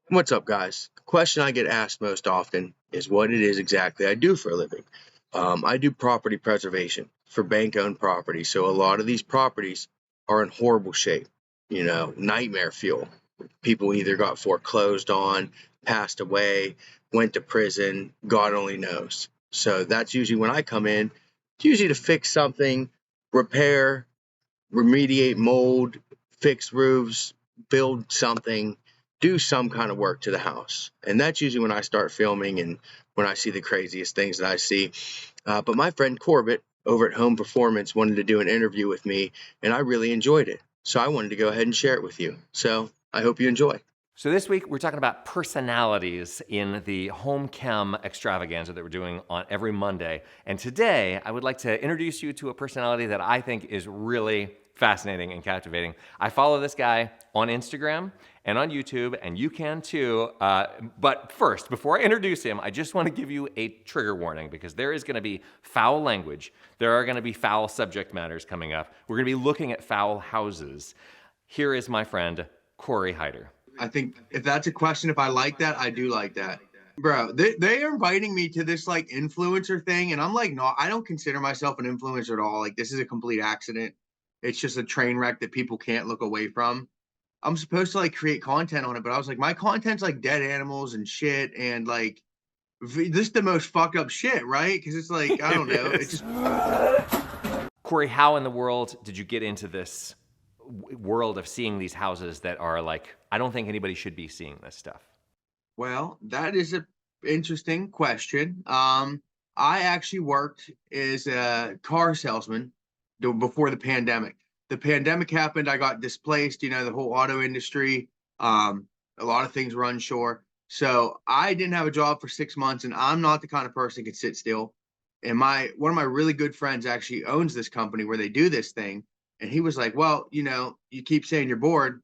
What's up, guys? The question I get asked most often is what it is exactly I do for a living. I do property preservation for bank-owned property. So a lot of these properties are in horrible shape, nightmare fuel. People either got foreclosed on, passed away, went to prison, God only knows. So that's usually when I come in. It's usually to fix something, repair, remediate mold, fix roofs, build something, do some kind of work to the house. And that's usually when I start filming and when I see the craziest things that I see. But my friend Corbett over at Home Performance wanted to do an interview with me, and I really enjoyed it. So I wanted to go ahead and share it with you. So I hope you enjoy. So this week we're talking about personalities in the home chem extravaganza that we're doing on every Monday. And today I would like to introduce you to a personality that I think is really fascinating and captivating. I follow this guy on Instagram and on YouTube, and you can too. But first, before I introduce him, I just want to give you a trigger warning because there is going to be foul language. There are going to be foul subject matters coming up. We're going to be looking at foul houses. Here is my friend, Corey Haider. I think if that's a question, if I like that, I do like that. Bro, they are inviting me to this like influencer thing, and I'm like, no, I don't consider myself an influencer at all. Like, this is a complete accident. It's just a train wreck that people can't look away from. I'm supposed to like create content on it, but I was like, my content's like dead animals and shit, and like this is the most fucked up shit, right? Because it's like, I don't know, it just. Corey, how in the world did you get into this world of seeing these houses that are like, I don't think anybody should be seeing this stuff? Well, that is a interesting question. I actually worked as a car salesman before the pandemic. The pandemic happened. I got displaced. The whole auto industry. A lot of things were unsure. So I didn't have a job for 6 months, and I'm not the kind of person that can sit still. And one of my really good friends actually owns this company where they do this thing. And he was like, well, you keep saying you're bored,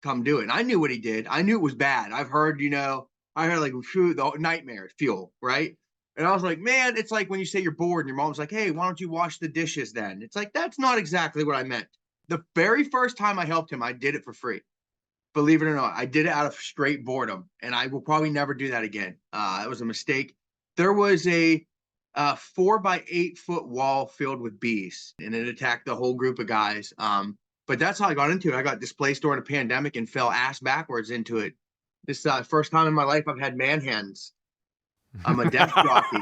come do it. And I knew what he did. I knew it was bad. I heard like the nightmare fuel, right? And I was like, man, it's like when you say you're bored and your mom's like, hey, why don't you wash the dishes then? It's like, that's not exactly what I meant. The very first time I helped him, I did it for free. Believe it or not, I did it out of straight boredom, and I will probably never do that again. It was a mistake. There was a 4 by 8 foot wall filled with bees, and it attacked the whole group of guys. But that's how I got into it. I got displaced during a pandemic and fell ass backwards into it. This first time in my life I've had man hands. I'm a desk jockey.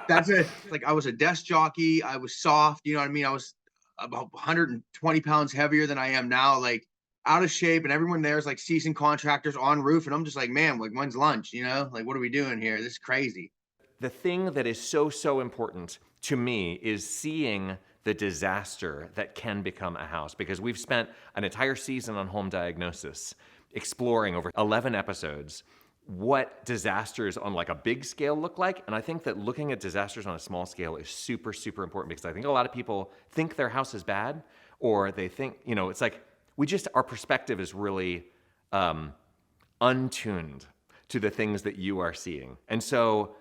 That's it. Like, I was a desk jockey. I was soft. You know what I mean? I was about 120 pounds heavier than I am now. Like, out of shape, and everyone there is like seasoned contractors on roof, and I'm just like, man, like, when's lunch? Like, what are we doing here? This is crazy. The thing that is so important to me is seeing the disaster that can become a house, because we've spent an entire season on home diagnosis exploring over 11 episodes what disasters on like a big scale look like. And I think that looking at disasters on a small scale is super important, because I think a lot of people think their house is bad, or they think, it's like our perspective is really untuned to the things that you are seeing. And so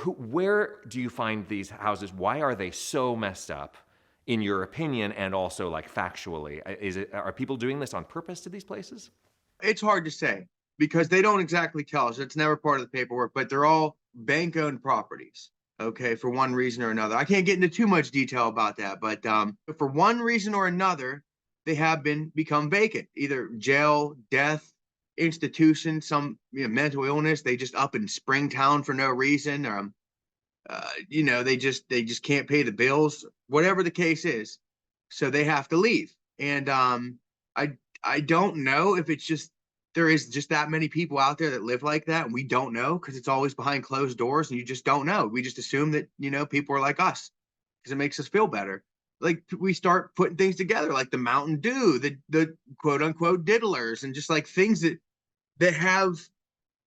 where do you find these houses? Why are they so messed up, in your opinion, and also like factually? Are people doing this on purpose to these places? It's hard to say because they don't exactly tell us. It's never part of the paperwork, but they're all bank-owned properties. Okay, for one reason or another. I can't get into too much detail about that, but for one reason or another, they have become vacant. Either jail, death, institution, some mental illness. They just up in Springtown for no reason. They just can't pay the bills. Whatever the case is, so they have to leave. And I don't know if it's just there is just that many people out there that live like that, and we don't know because it's always behind closed doors, and you just don't know. We just assume that people are like us because it makes us feel better. Like, we start putting things together, like the Mountain Dew, the quote unquote diddlers, and just like things that have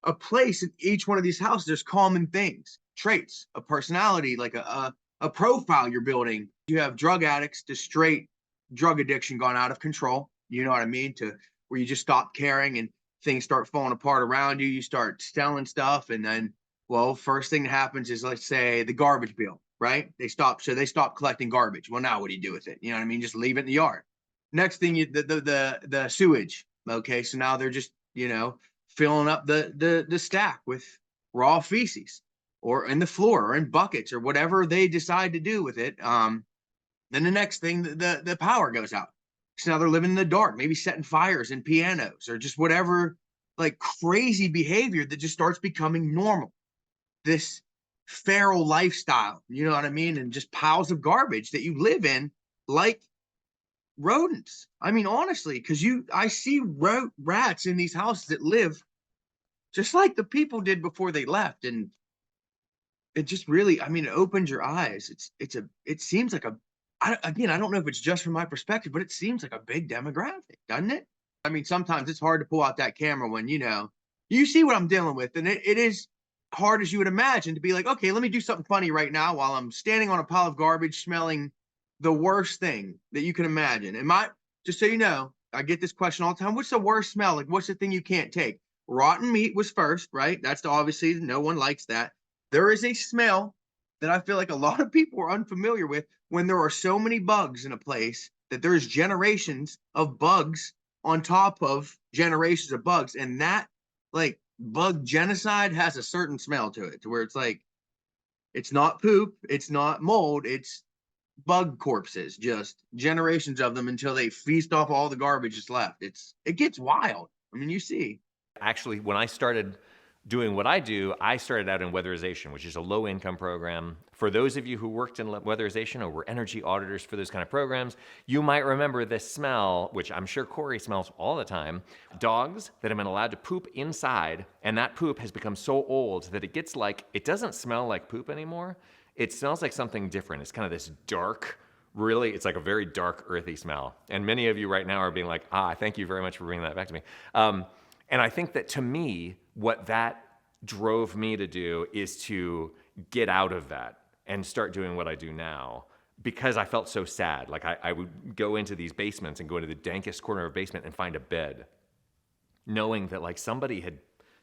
a place in each one of these houses. There's common things, traits, a personality, like a profile you're building. You have drug addicts to straight drug addiction gone out of control. You know what I mean? To where you just stop caring and things start falling apart around you. You start selling stuff, and then, well, first thing that happens is, let's say, the garbage bill, right? They stop collecting garbage. Well, now what do you do with it? You know what I mean? Just leave it in the yard. Next thing, the sewage. Okay, so now they're just filling up the stack with raw feces, or in the floor, or in buckets, or whatever they decide to do with it. Then the next thing, the power goes out. So now they're living in the dark, maybe setting fires in pianos, or just whatever, like crazy behavior that just starts becoming normal. This feral lifestyle, you know what I mean? And just piles of garbage that you live in, like rodents. I mean, honestly, because I see rats in these houses that live just like the people did before they left. And it just really, I mean, it opens your eyes. It seems like again, I don't know if it's just from my perspective, but it seems like a big demographic, doesn't it? I mean, sometimes it's hard to pull out that camera when, you see what I'm dealing with. And it is hard as you would imagine to be like, okay, let me do something funny right now while I'm standing on a pile of garbage smelling the worst thing that you can imagine. Just so you know, I get this question all the time. What's the worst smell? Like, what's the thing you can't take? Rotten meat was first, right? Obviously, no one likes that. There is a smell that I feel like a lot of people are unfamiliar with when there are so many bugs in a place that there's generations of bugs on top of generations of bugs. And that, like, bug genocide has a certain smell to it, to where it's like, it's not poop, it's not mold, it's bug corpses, just generations of them until they feast off all the garbage that's left. It gets wild. I mean, you see. Actually, when I started doing what I do, I started out in weatherization, which is a low income program. For those of you who worked in weatherization or were energy auditors for those kind of programs, you might remember this smell, which I'm sure Corey smells all the time. Dogs that have been allowed to poop inside, and that poop has become so old that it doesn't smell like poop anymore. It smells like something different. It's kind of this dark, it's like a very dark, earthy smell. And many of you right now are being like, thank you very much for bringing that back to me. And I think that, to me, what that drove me to do is to get out of that and start doing what I do now, because I felt so sad. Like, I would go into these basements and go into the dankest corner of a basement and find a bed, knowing that, like,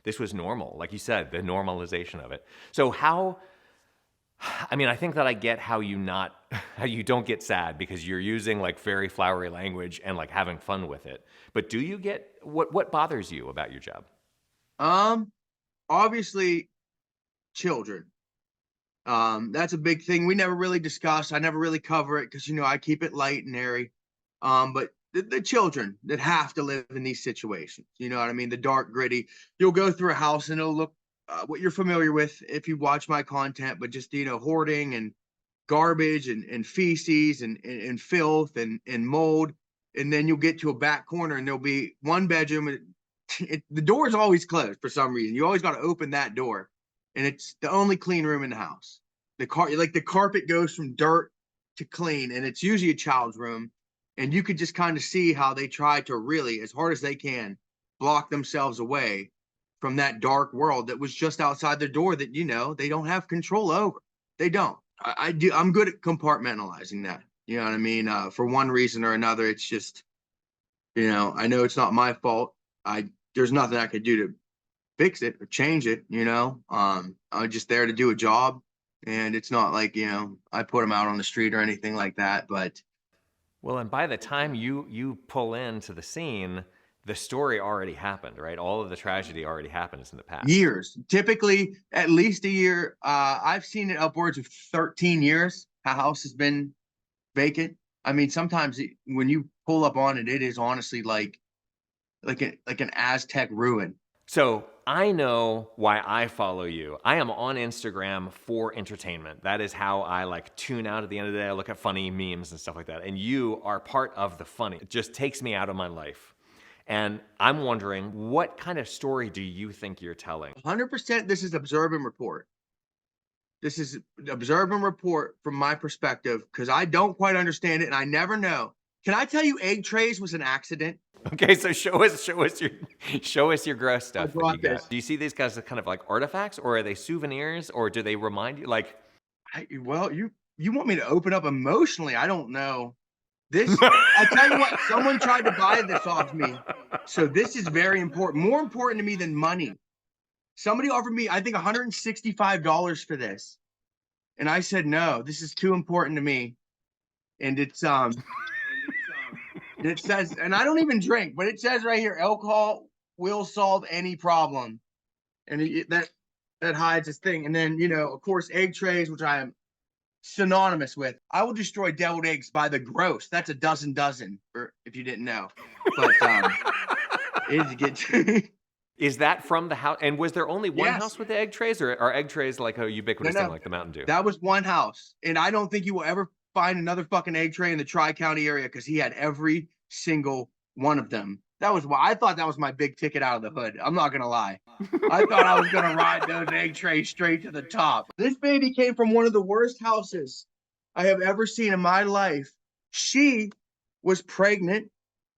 this was normal. Like you said, the normalization of it. So I think that I get how you don't get sad because you're using, like, very flowery language and, like, having fun with it. But do you get what bothers you about your job? Obviously, children. That's a big thing we never really discuss. I never really cover it because, I keep it light and airy. But the children that have to live in these situations, you know what I mean? The dark, gritty. You'll go through a house and it'll look what you're familiar with if you watch my content, but just, hoarding and garbage and feces and filth and mold. And then you'll get to a back corner and there'll be one bedroom. The door is always closed for some reason. You always got to open that door. And it's the only clean room in the house. The carpet goes from dirt to clean, and it's usually a child's room. And you could just kind of see how they try to really, as hard as they can, block themselves away from that dark world that was just outside their door that, they don't have control over. They don't. I do. I'm good at compartmentalizing that. You know what I mean? For one reason or another, it's just, I know it's not my fault. There's nothing I could do to fix it or change it. I'm just there to do a job, and it's not like, I put them out on the street or anything like that. But Well, and by the time you pull into the scene, the story already happened, right? All of the tragedy already happens in the past. years, typically at least a year. I've seen it upwards of 13 years. A house has been vacant. I mean, sometimes when you pull up on it, it is honestly like an Aztec ruin. So I know why I follow you. I am on Instagram for entertainment. That is how I, like, tune out at the end of the day. I look at funny memes and stuff like that. And you are part of the funny. It just takes me out of my life. And I'm wondering, what kind of story do you think you're telling? 100%. This is observe and report. This is observe and report from my perspective, because I don't quite understand it and I never know. Can I tell you egg trays was an accident? Okay, so show us your gross stuff that you brought got. this. Do you see these guys as kind of like artifacts, or are they souvenirs, or do they remind you, like? Well, you want me to open up emotionally? I don't know. I tell you what, someone tried to buy this off me. So this is very important, more important to me than money. Somebody offered me, I think, $165 for this. And I said, no, this is too important to me. And it says, and I don't even drink, but it says right here, alcohol will solve any problem. And that hides his thing. And then, of course, egg trays, which I am synonymous with. I will destroy deviled eggs by the gross. That's a dozen, or if you didn't know. But it is good. Is that from the house? And was there only one Yes. house with the egg trays, or are egg trays like a ubiquitous No. thing like the Mountain Dew? That was one house. And I don't think you will ever find another fucking egg tray in the Tri-County area because he had every single one of them. That was why I thought that was my big ticket out of the hood. I'm not going to lie. I thought I was going to ride those egg trays straight to the top. This baby came from one of the worst houses I have ever seen in my life. She was pregnant,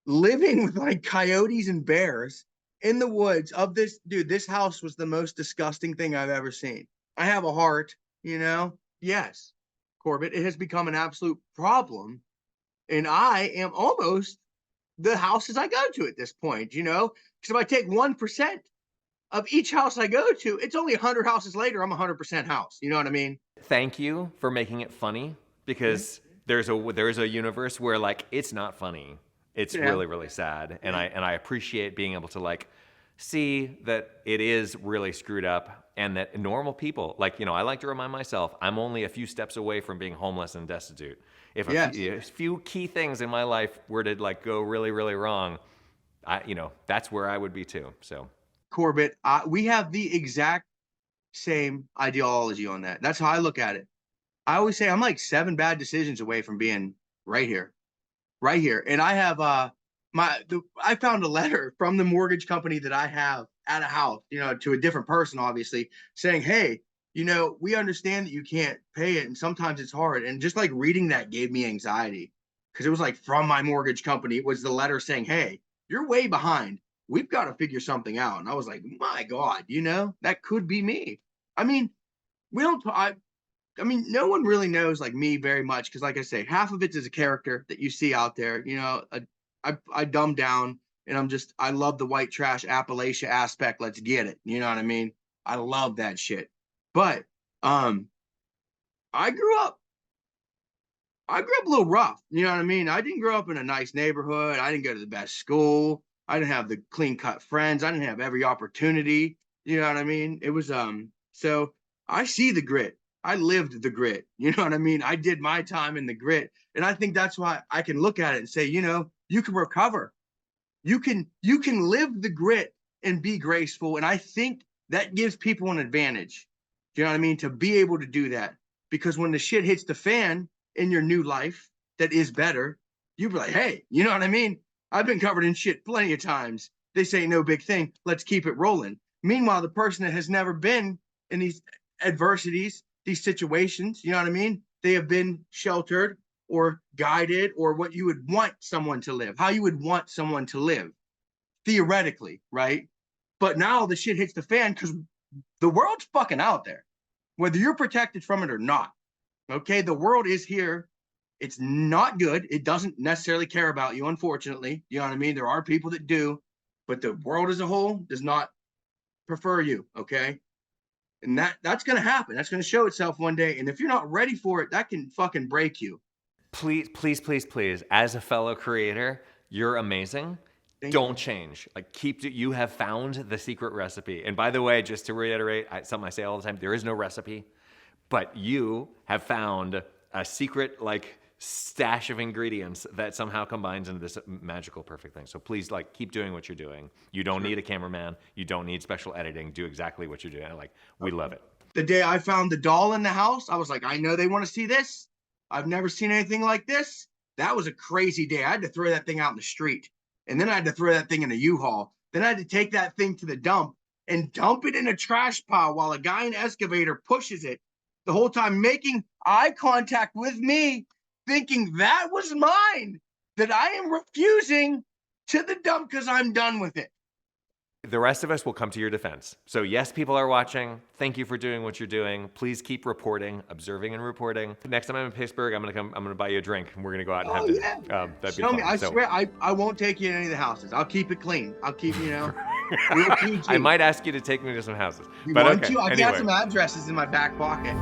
living with like coyotes and bears in the woods of this dude. This house was the most disgusting thing I've ever seen. I have a heart, Yes, Corbett, it has become an absolute problem. And I am almost the houses I go to at this point, because if I take 1% of each house I go to, it's only 100 houses later, I'm 100% house. You know what I mean? Thank you for making it funny, because there's a universe where like it's not funny. It's really, really sad. And I appreciate being able to like see that it is really screwed up, and that normal people, like, I like to remind myself, I'm only a few steps away from being homeless and destitute. If a few key things in my life were to like go really, really wrong, that's where I would be too. So Corbett, we have the exact same ideology on that. That's how I look at it. I always say I'm like 7 bad decisions away from being right here. And I have I found a letter from the mortgage company that I have at a house, to a different person, obviously, saying, hey, we understand that you can't pay it, and sometimes it's hard. And just like reading that gave me anxiety, because it was like from my mortgage company. It was the letter saying, hey, you're way behind. We've got to figure something out. And I was like, my God, that could be me. I mean, no one really knows like me very much, because like I say, half of it is a character that you see out there. I dumb down, and I love the white trash Appalachia aspect. Let's get it. You know what I mean? I love that shit. But I grew up a little rough. You know what I mean? I didn't grow up in a nice neighborhood. I didn't go to the best school. I didn't have the clean cut friends. I didn't have every opportunity. You know what I mean? It was so I see the grit. I lived the grit. You know what I mean? I did my time in the grit. And I think that's why I can look at it and say, you can recover. You can live the grit and be graceful. And I think that gives people an advantage. Do you know what I mean? To be able to do that. Because when the shit hits the fan in your new life that is better, you'll be like, hey, you know what I mean? I've been covered in shit plenty of times. This ain't no big thing. Let's keep it rolling. Meanwhile, the person that has never been in these adversities, these situations, you know what I mean? They have been sheltered or guided, or what you would want someone to live, how you would want someone to live, theoretically, right? But now the shit hits the fan because the world's fucking out there, whether you're protected from it or not. Okay, the world is here. It's not good. It doesn't necessarily care about you, unfortunately. You know what I mean? There are people that do, but the world as a whole does not prefer you, okay? And that's going to happen. That's going to show itself one day. And if you're not ready for it, that can fucking break you. Please, please, please, please, as a fellow creator, you're amazing. Don't change. Like, you have found the secret recipe. And by the way, just to reiterate, something I say all the time, there is no recipe, but you have found a secret, like, stash of ingredients that somehow combines into this magical, perfect thing. So please, like, keep doing what you're doing. You don't need a cameraman. You don't need special editing. Do exactly what you're doing. Like, we love it. The day I found the doll in the house, I was like, I know they want to see this. I've never seen anything like this. That was a crazy day. I had to throw that thing out in the street. And then I had to throw that thing in a U-Haul. Then I had to take that thing to the dump and dump it in a trash pile while a guy in an excavator pushes it the whole time, making eye contact with me, thinking that was mine, that I am refusing to the dump because I'm done with it. The rest of us will come to your defense. So yes, people are watching. Thank you for doing what you're doing. Please keep reporting, observing and reporting. Next time I'm in Pittsburgh, I'm gonna buy you a drink, and we're gonna go out and have dinner. That'd be fun. I swear, I won't take you in any of the houses. I'll keep it clean. I'll keep, real PG. I might ask you to take me to some houses. You want to? I got some addresses in my back pocket.